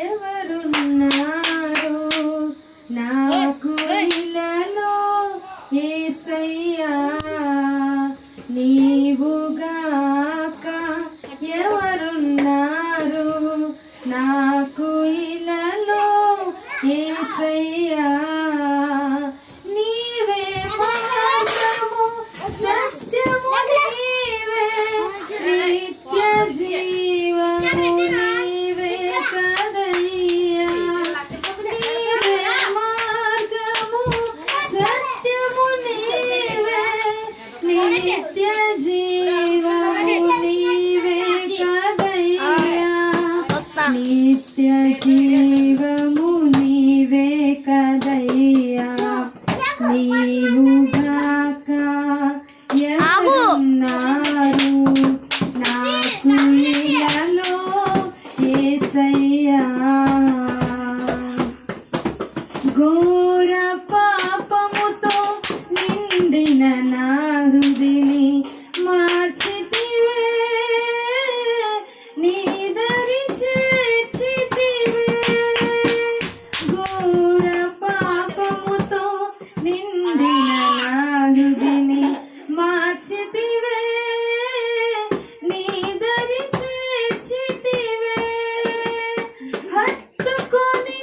ఎవరున్నారు నాకు ఇలలో యేసయ్యా నీవుగాక ఎవరున్నారు నాకు ఇలలో యేసయ్యా నీవే మార్గము సత్యము నీవే నిత్య జీవము నీవే కదయ్యా నీవే మార్గము సత్యము నీవే నిత్య జీవము నీవే కదయ్యా నిత్య జీవము నీవే కదయ్యా నీవుగాక ఎవరున్నారు నాకు ఇలలో యేసయ్యా ఘోర పాపముతో నిండిన నా హృదిని మార్చితివే నీ దరి చేర్చితివే ఘోర పాపముతో నిండిన నా హృదిని మార్చితివే నీ దరి చేర్చితివే హత్తుకొని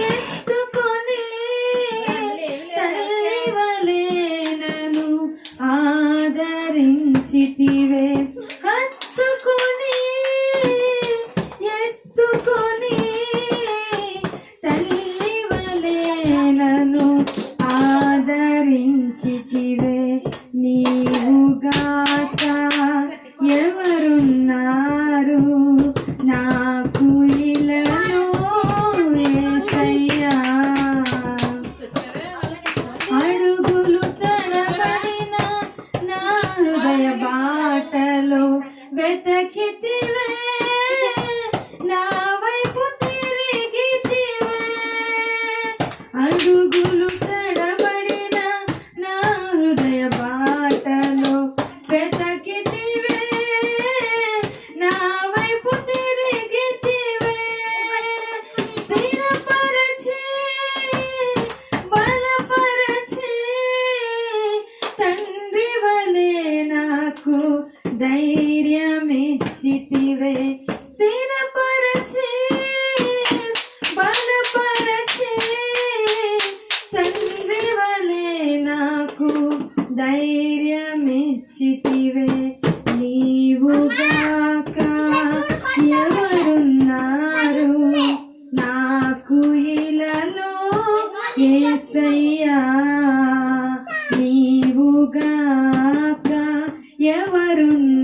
ఎత్తుకొని తల్లివలే నన్ను ఆదరించితివే హత్తుకొని ఎత్తుకొని తల్లివలే నన్ను ఆదరించితివే నీవుగాక ఎవరున్నారు నాకు ఇలలో యేసయ్యా అడుగులు తడబడిన నా హృదయ బాటలో వెతకితివే నా వైపు తిరిగితివే అడుగులు తడబడిన నా హృదయ బాటలో వెతకితివే నా వైపు తిరిగితివే స్థిరపరచి బలపరచి తండ్రి వలె నాకు ధైర్యమిచ్చితివే స్థిరపరచి బలపరచి తండ్రి వలె నాకు ధైర్యమిచ్చితివే నీవుగాక ఎవరున్నారు నాకు ఇలలో యేసయ్యా నీవుగాక ఎవరున్నారు